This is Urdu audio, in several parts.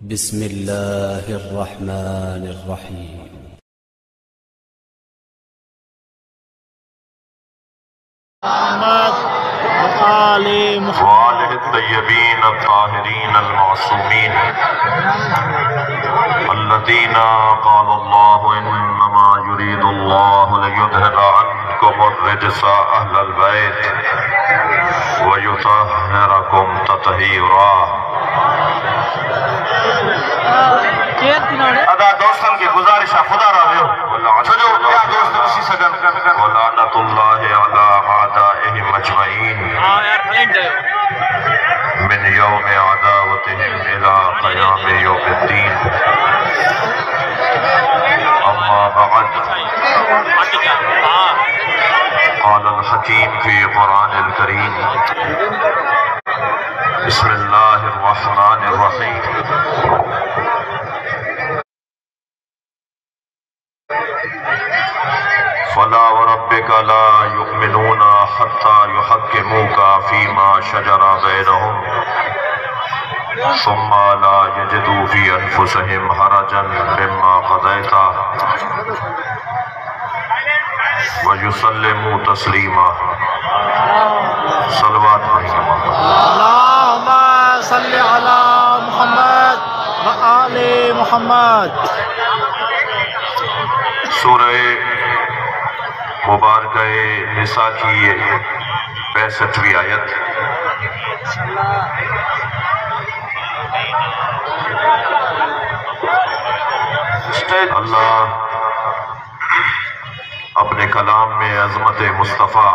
بسم الله الرحمن الرحيم. وآله الطيبين الطاهرين المعصومين الذين قال الله إنما يريد الله ليذهب عنكم الرجس أهل البيت ويطهركم تطهيرا. ادا دوستان کی گزارش خدا راضی ہو چھوڑو کیا دوست اسی سگن ولعنت اللہ علی اعدائهم اجمعین من یوم عداوتهم الى قیام یوم الدین. اما بعد قال الحکیم فی قرآن الکریم بسم اللہ الرحمن الرحیم. فلا وربك لا يؤمنون حتى يحكموك فيما شجر بينهم ثم لا يجدوا في أنفسهم حرجا مما قضيت ويسلموا تسليما. صلوات اللهم صل على محمد وآل محمد. سورہ مبارکہ نساء کی 65ویں آیت. اللہ اپنے کلام میں عظمت مصطفیٰ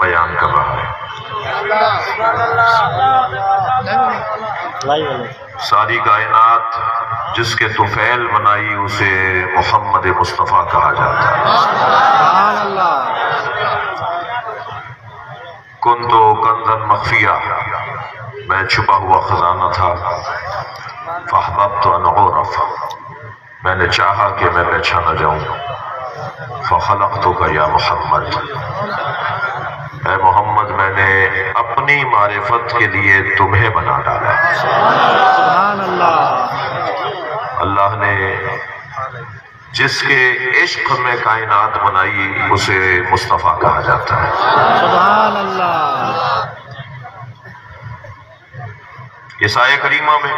بیان کر رہا ہے. ساری کائنات جس کے طفیل بنائی اسے محمد مصطفیٰ کہا جاتا ہے. سبحان اللہ. کنتو کنزا مخفیہ، میں چھپا ہوا خزانہ تھا. فاحببت ان اعرف، میں نے چاہا کہ میں پہچانا نہ جاؤں. فخلقتک یا محمد، اے محمد میں نے اپنی معرفت کے لیے تمہیں بنا ڈالا. سبحان اللہ. اللہ نے جس کے عشق میں کائنات بنائی اسے مصطفیٰ کہا جاتا ہے. سبحان اللہ. اس آیہ کریمہ میں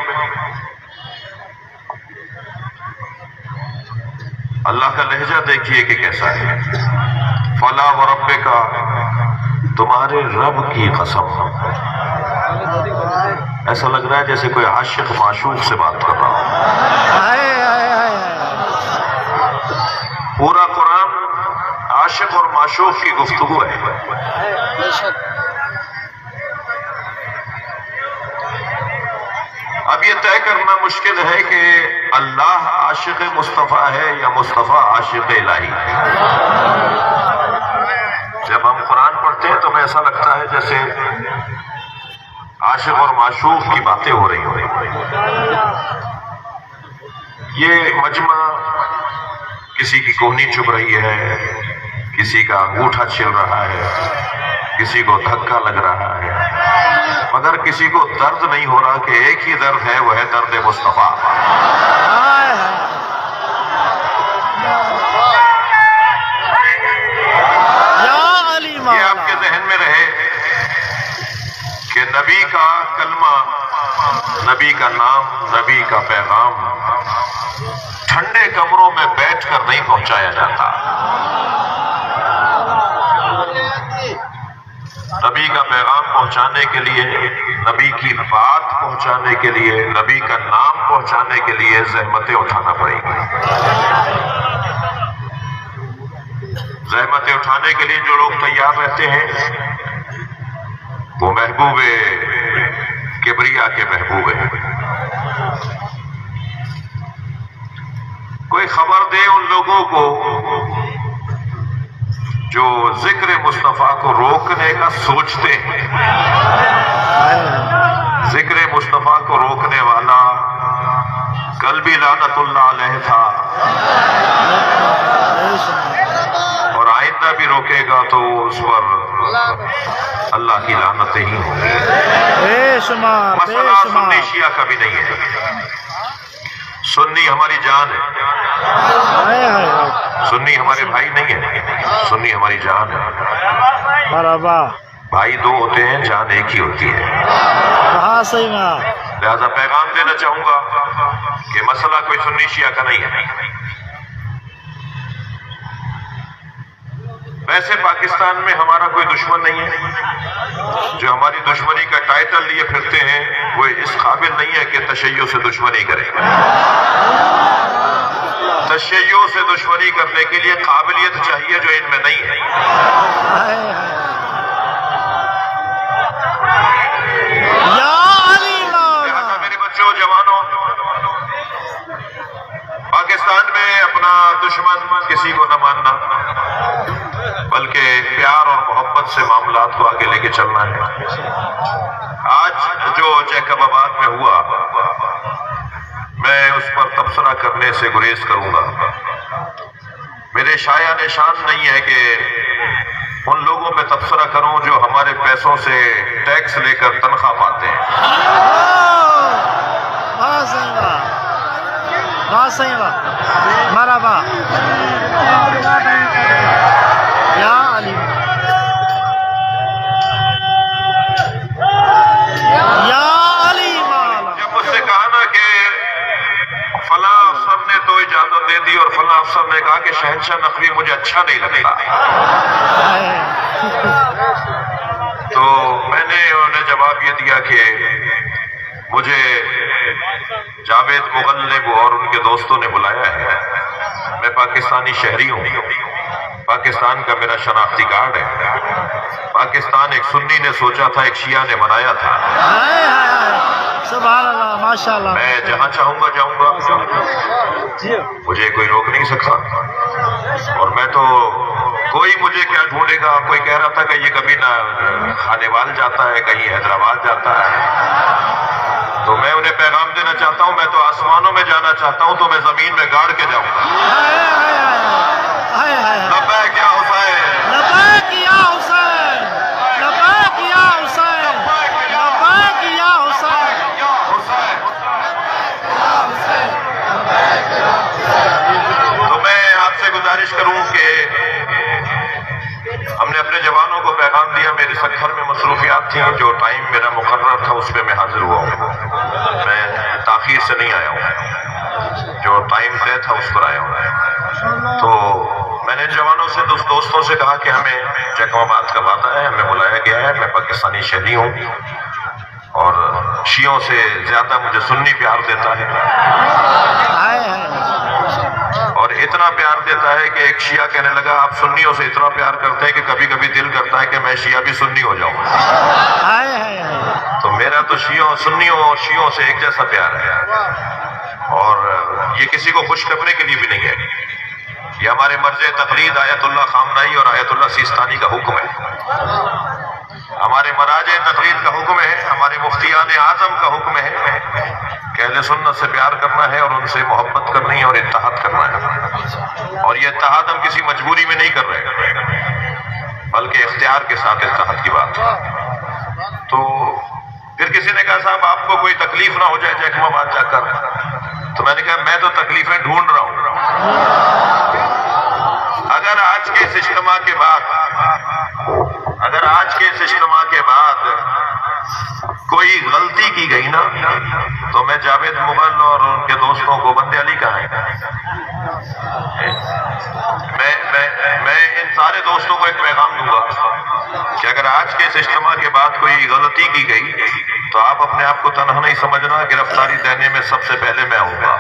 اللہ کا لہجہ دیکھیے کہ کیسا ہے. فلا وربک، تمہارے رب کی قسم. ایسا لگ رہا ہے جیسے کوئی عاشق معشوق سے بات کر رہا ہو. پورا قرآن عاشق اور معشوق کی گفتگو ہے. اب یہ طے کرنا مشکل ہے کہ اللہ عاشق مصطفیٰ ہے یا مصطفیٰ عاشق الہی ہے. جب ہم قرآن پڑھتے ہیں تو ہمیں ایسا لگتا ہے جیسے عاشق اور معشوق کی باتیں ہو رہی یہ مجمع کسی کی کوہنی چبھ رہی ہے، کسی کا انگوٹھا چھل رہا ہے، کسی کو دھکا لگ رہا ہے، مگر کسی کو درد نہیں ہو رہا کہ ایک ہی درد ہے، وہ ہے درد مصطفیٰ. یہ آپ کے ذہن میں رہے کہ نبی کا کلمہ، نبی کا نام، نبی کا پیغام ٹھنڈے کمروں میں بیٹھ کر نہیں پہنچایا جاتا. نبی کا پیغام پہنچانے کے لیے، نبی کی بات پہنچانے کے لیے، نبی کا نام پہنچانے کے لیے زحمتیں اٹھانا پڑیں گی. زحمتیں اٹھانے کے لیے جو لوگ تیار رہتے ہیں وہ محبوب کبریا کے محبوب ہیں. کوئی خبر دے ان لوگوں کو جو ذکر مصطفیٰ کو روکنے کا سوچتے ہیں. ذکر مصطفیٰ کو روکنے والا کل بھی لعنت اللہ علیہ تھا اور آئندہ بھی روکے گا تو اس پر اللہ کی لعنتیں ہی ہوں گی. مسئلہ سنی شیعہ کا بھی نہیں ہے. سنی ہماری جان ہے، ہائے ہائے ہائے، سنی ہمارے بھائی نہیں ہے، سنی ہماری جان ہے۔ مرحبا، بھائی دو ہوتے ہیں، جان ایک ہی ہوتی ہے۔ کہاں صحیح میں لہذا پیغام دینا چاہوں گا کہ مسئلہ کوئی سنی شیعہ کا نہیں ہے۔ ویسے پاکستان میں ہمارا کوئی دشمن نہیں ہے، جو ہماری دشمنی کا ٹائٹل لیے پھرتے ہیں وہ اس قابل نہیں ہے کہ تشیع سے دشمنی کریں۔ تشیع سے دشمنی کرنے کے لیے قابلیت چاہیے جو ان میں نہیں ہے۔ یا علی مولا، لہذا میرے بچوں، جوانوں، پاکستان میں اپنا دشمن کسی کو نہ ماننا، بلکہ پیار اور محبت سے معاملات کو آگے لے کے چلنا ہے۔ آج جو جیکب آباد میں ہوا، میں اس پر تبصرہ کرنے سے گریز کروں گا۔ میرے شایع نشان نہیں ہے کہ ان لوگوں پہ تبصرہ کروں جو ہمارے پیسوں سے ٹیکس لے کر تنخواہ پاتے ہیں۔ واہ صحیح واہ صحیح واہ، مرحبا یا علی، یا علی مولا۔ جب مجھ سے کہا نا کہ فلاں افسر نے تو اجازت دے دی اور فلاں افسر نے کہا کہ شہنشاہ نقوی مجھے اچھا نہیں لگتا، تو میں نے انہیں جواب یہ دیا کہ مجھے جاوید مغلب اور ان کے دوستوں نے بلایا ہے، میں پاکستانی شہری ہوں، پاکستان کا میرا شناختی کارڈ ہے، پاکستان ایک سنی نے سوچا تھا، ایک شیعہ نے بنایا تھا، سبحان اللہ، ماشاءاللہ، میں جہاں چاہوں گا جاؤں گا، مجھے کوئی روک نہیں سکتا، اور میں تو کوئی مجھے کیا ڈھونڈے گا۔ کوئی کہہ رہا تھا کہ یہ کبھی نہ خانیوال جاتا ہے، کہیں حیدرآباد جاتا ہے، تو میں انہیں پیغام دینا چاہتا ہوں، میں تو آسمانوں میں جانا چاہتا ہوں، تو میں زمین میں گاڑ کے جاؤں گا۔ لبیک یا حسین، لبیک یا حسین، لبیک یا حسین، لبیک یا حسین۔ تو میں آپ سے گزارش کروں کہ ہم نے اپنے جوانوں کو پیغام دیا، میرے سکھر میں مصروفیات تھیں، جو ٹائم میرا مقرر تھا اس پہ میں حاضر ہوا ہوں، میں تاخیر سے نہیں آیا ہوں، جو ٹائم طے تھا اس پر آیا ہوں۔ تو میں نے جوانوں سے دوستوں سے کہا کہ ہمیں جیکب آباد کا وعدہ ہے، ہمیں بلایا گیا ہے، میں پاکستانی شہری ہوں اور شیعوں سے زیادہ مجھے سنی پیار دیتا ہے، اور اتنا پیار دیتا ہے کہ ایک شیعہ کہنے لگا آپ سنیوں سے اتنا پیار کرتے ہیں کہ کبھی کبھی دل کرتا ہے کہ میں شیعہ بھی سنی ہو جاؤں۔ تو میرا تو سنیوں اور شیعوں سے ایک جیسا پیار ہے، اور یہ کسی کو خوش کرنے کے لیے بھی نہیں ہے، یہ ہمارے مرجع تقلید آیت اللہ خامنائی اور آیت اللہ سیستانی کا حکم ہے، ہمارے مراجع تقلید کا حکم ہے، ہمارے مفتیان اعظم کا حکم ہے کہ اہل سنت سے پیار کرنا ہے اور ان سے محبت کرنی ہے اور اتحاد کرنا ہے، اور یہ اتحاد ہم کسی مجبوری میں نہیں کر رہے بلکہ اختیار کے ساتھ اتحاد کی بات ہے۔ تو پھر کسی نے کہا صاحب آپ کو کوئی تکلیف نہ ہو جائے جیکب آباد جا کر، تو میں نے کہا میں تو تکلیفیں ڈھونڈ رہا ہوں۔ اگر آج کے اس اجتماع کے بعد کوئی غلطی کی گئی نا تو میں جاوید مغل اور ان کے دوستوں کو بندے علی کہا ہے، میں ان سارے دوستوں کو ایک پیغام دوں گا کہ اگر آج کے اس اجتماع کے بعد کوئی غلطی کی گئی تو آپ اپنے آپ کو تنہا نہیں سمجھنا، گرفتاری دینے میں سب سے پہلے میں ہوں گا۔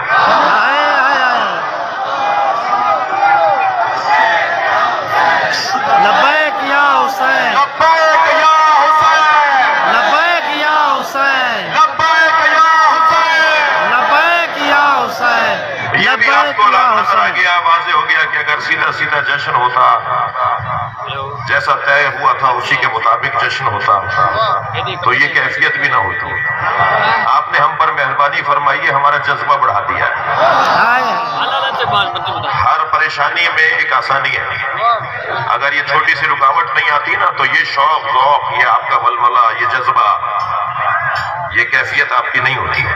لبیک یا حسین، لبیک یا حسین، لبیک یا حسین، لبیک یا حسین۔ لبیک یا حسین، یہ بھی آپ کو نظر آ گیا، واضح ہو گیا کہ اگر سیدھا سیدھا جشن ہوتا، جیسا طے ہوا تھا اسی کے مطابق جشن ہوتا تو یہ کیفیت بھی نہ ہوتی۔ آپ نے ہم پر مہربانی فرمائی ہے، ہمارا جذبہ بڑھا دیا ہے۔ ہر پریشانی میں ایک آسانی ہے، اگر یہ چھوٹی سی رکاوٹ نہیں آتی نا تو یہ شوق ذوق، یہ آپ کا ولولہ، یہ جذبہ، یہ کیفیت آپ کی نہیں ہوتی ہے۔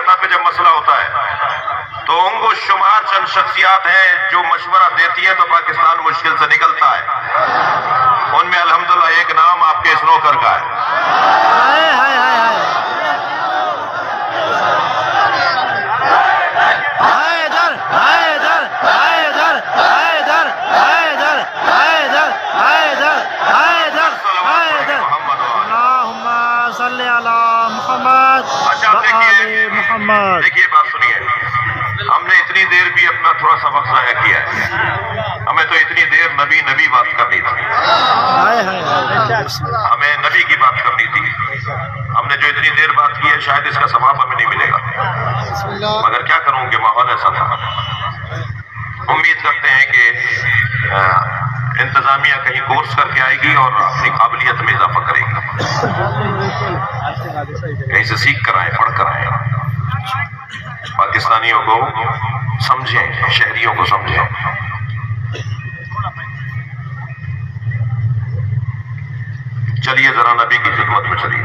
سطح پہ جب مسئلہ ہوتا ہے تو انگو شمار چند شخصیات ہیں جو مشورہ دیتی ہیں تو پاکستان مشکل سے نکلتا ہے. ان میں الحمدللہ ایک نام آپ کے اسنوکر کا ہے. دیکھیے بات سنیے, ہم نے اتنی دیر بھی اپنا تھوڑا سا وقت ضائع کیا ہے. ہمیں تو اتنی دیر نبی بات کرنی تھی, ہمیں نبی کی بات کرنی تھی. ہم نے جو اتنی دیر بات کی ہے شاید اس کا ثواب ہمیں نہیں ملے گا, مگر کیا کروں کہ ماحول ایسا تھا. امید کرتے ہیں کہ انتظامیہ کہیں کورس کر کے آئے گی اور اپنی قابلیت میں اضافہ کرے گی, کہیں سے سیکھ کر آئے, پڑھ کر آئے, پاکستانیوں کو سمجھیں, شہریوں کو سمجھیں. چلیے ذرا نبی کی خدمت میں چلیے.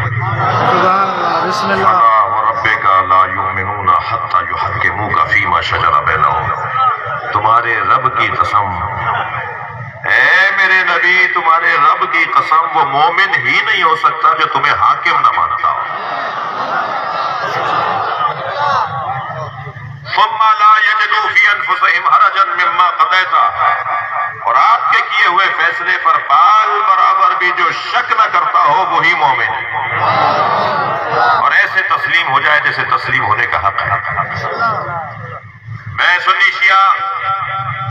بسم اللہ. وَرَبِّكَ لَا يُؤْمِنُونَ حَتَّى يُحَكِّمُوكَ فِيمَا شَجَرَ بَيْنَهُمْ. تمہارے رب کی قسم, اے میرے نبی تمہارے رب کی قسم, وہ مومن ہی نہیں ہو سکتا جو تمہیں حاکم نہ مانتا ہو. ثُمَّ لَا يَجِدُوا فِي أَنفُسِهِمْ حَرَجًا مِمَّا قَضَيْتَ. اور آپ کے کیے ہوئے فیصلے پر بال برابر بھی جو شک نہ کرتا ہو وہی مومن ہے, اور ایسے تسلیم ہو جائے جیسے تسلیم ہونے کا حق ہے. میں سنی شیعہ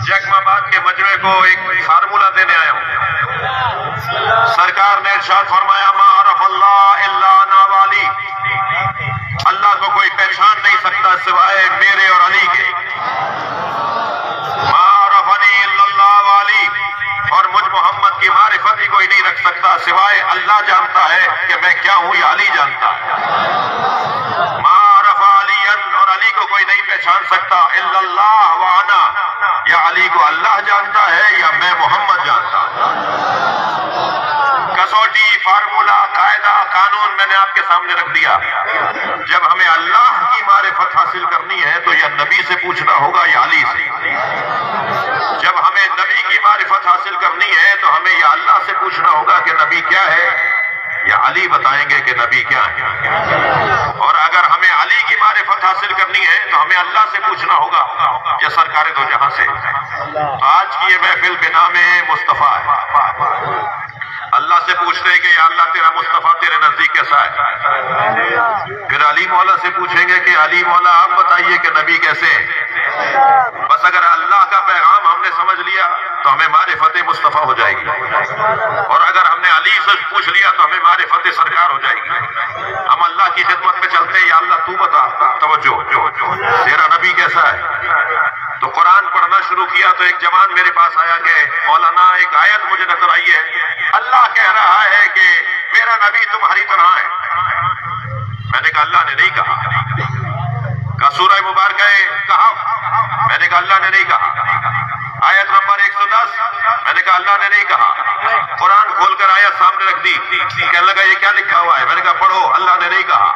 جگم آباد کے مجمع کو ایک فارمولہ دینے آیا ہوں. سرکار نے ارشاد فرمایا ما عرف اللہ الا انا والی. اللہ کو کوئی پہچان نہیں سکتا سوائے میرے اور علی کے. ما عرفنی الا اللہ والی, اور مجھ محمد کی معرفت ہی کوئی نہیں رکھ سکتا سوائے اللہ جانتا ہے کہ میں کیا ہوں یا علی جانتا ہے. ما عرف علی, اور علی کو کوئی نہیں پہچان سکتا الا اللہ وانا, یا علی کو اللہ جانتا ہے یا میں محمد جانتا ہوں. کسوٹی, فارمولہ, قاعدہ, قانون میں نے آپ کے سامنے رکھ دیا. جب ہمیں اللہ کی معرفت حاصل کرنی ہے تو یا نبی سے پوچھنا ہوگا یا علی سے. جب ہمیں نبی کی معرفت حاصل کرنی ہے تو ہمیں یا اللہ سے پوچھنا ہوگا کہ نبی کیا ہے, یا علی بتائیں گے کہ نبی کیا ہے. اور اگر ہمیں علی کی معرفت حاصل کرنی ہے تو ہمیں اللہ سے پوچھنا ہوگا یا سرکار دو جہاں سے. تو آج کی یہ محفل بنام مصطفیٰ ہے. اللہ سے پوچھتے ہیں کہ یا اللہ تیرا مصطفیٰ تیرے نزدیک کیسا ہے. پھر علی مولا سے پوچھیں گے کہ علی مولا آپ بتائیے کہ نبی کیسے ہے. بس اگر اللہ کا پیغام ہم نے سمجھ لیا تو ہمیں معرفت مصطفیٰ ہو جائے گی, اور اگر ہم نے علی سے پوچھ لیا تو ہمیں معرفت سرکار ہو جائے گی. ہم اللہ کی خدمت میں چلتے ہیں, یا اللہ تو بتا, توجہ, تیرا نبی کیسا ہے. تو قرآن پڑھنا شروع کیا تو ایک جوان میرے پاس آیا کہ مولانا ایک آیت مجھے نظر آئی ہے, اللہ کہہ رہا ہے کہ میرا نبی تمہاری طرح ہے. میں نے کہا اللہ نے نہیں کہا. کہا سورہ مبارکہ کہا. میں نے کہا اللہ نے نہیں کہا. آیت نمبر 110. میں نے کہا اللہ نے نہیں کہا. قرآن کھول کر آیت سامنے رکھ دی. کہنے لگا یہ کیا لکھا ہوا ہے. میں نے کہا پڑھو, اللہ نے نہیں کہا.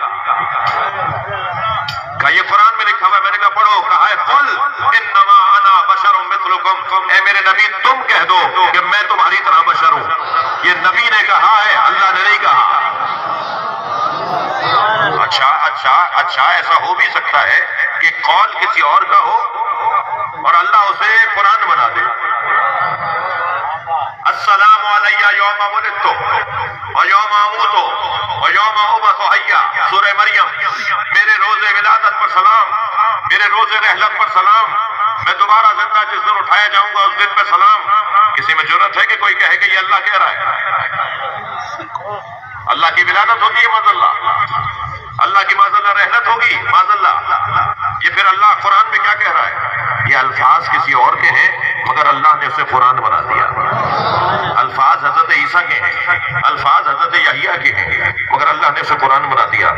کہا یہ قرآن میں لکھا ہوا ہے. میں نے کہا پڑھو. کہا ہے قل انما انا بشر مثلکم, اے میرے نبی تم کہہ دو کہ میں تمہاری طرح بشر ہوں. یہ نبی نے کہا ہے, اللہ نے نہیں کہا. اچھا ایسا ہو بھی سکتا ہے کہ قول کسی اور کا ہو اور اللہ اسے قرآن بنا دے. السلام علیہ یوم ولدت ویوم اموت ویوم ابعث حیا, سورہ مریم. میرے روز ولادت پر سلام, میرے روز رحلت پر سلام, میں دوبارہ زندہ جس دن اٹھایا جاؤں گا اس دن پہ سلام. کسی میں جرأت ہے کہ کوئی کہے کہ یہ اللہ کہہ رہا ہے. اللہ کی ولادت ہوتی ہے معاذ اللہ, اللہ کی معاذ اللہ رحلت ہوگی معاذ اللہ. یہ پھر اللہ قرآن میں کیا کہہ رہا ہے. یہ الفاظ کسی اور کے ہیں مگر اللہ نے اسے قرآن بنا دیا. الفاظ حضرت عیسیٰ کے ہیں, الفاظ حضرت یحییٰ کے ہیں, مگر اللہ نے اسے قرآن بنا دیا.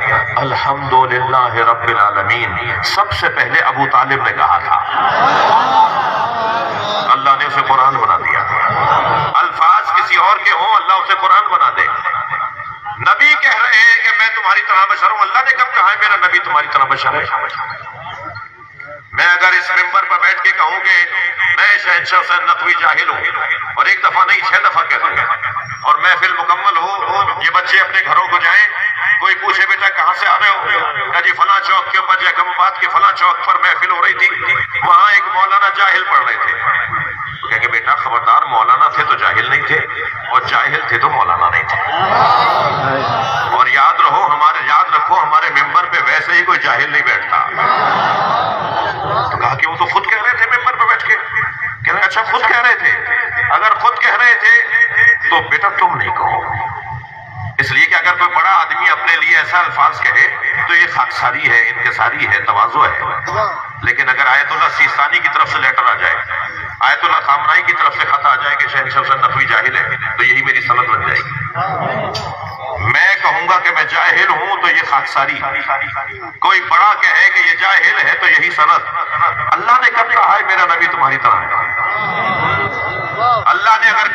الحمدللہ رب العالمین سب سے پہلے ابو طالب نے کہا تھا, اللہ نے اسے قرآن بنا دیا. الفاظ کسی اور کے ہوں, اللہ اسے قرآن بنا دے. نبی کہہ رہے کہے کہ میں تمہاری طرح بشر ہوں، اللہ نے کب کہا ہے میرا نبی تمہاری طرح بشر ہے؟ میں اگر اس ممبر پر بیٹھ کے کہوں کہ میں شہنشاہ حسین نقوی جاہل ہوں، اور ایک دفعہ نہیں 6 دفعہ کہہ دوں گا، اور محفل مکمل ہو، یہ بچے اپنے گھروں کو جائیں، کوئی پوچھے بیٹا کہاں سے آ رہے ہو، کہ جی فلاں چوک کے اوپر جیکب آباد کے فلاں چوک پر محفل ہو رہی تھی، وہاں ایک مولانا جاہل پڑھ رہے تھے، کہ بیٹا خبردار، مولانا تھے تو جاہل نہیں تھے، اور جاہل تھے تو مولانا نہیں تھے، اور یاد رکھو ہمارے ممبر پہ ویسے ہی کوئی جاہل نہیں بیٹھتا۔ تو کہا کہ وہ تو خود کہہ رہے تھے ممبر پہ بیٹھ کے، کہہ رہے اچھا خود کہہ رہے تھے، اگر خود کہہ رہے تھے تو بیٹا تم نہیں کہو، اس لیے کہ اگر کوئی بڑا آدمی اپنے لیے ایسا الفاظ کہے تو یہ خاکساری ہے، انکساری ہے، تواضع ہے، لیکن اگر آیت اللہ سیستانی کی طرف سے لیٹر آ جائے، آیت اللہ خامنائی کی طرف سے خط آ جائے کہ شہنشاہ حسین نقوی جاہل ہے، تو یہی میری سند بن جائے گی۔ میں کہوں گا کہ میں جاہل ہوں تو یہ خاکساری، کوئی بڑا کہے کہ یہ جاہل ہے تو یہی سند۔ اللہ نے کب کہا ہے میرا نبی تمہاری طرح ہے؟ اللہ نے اگر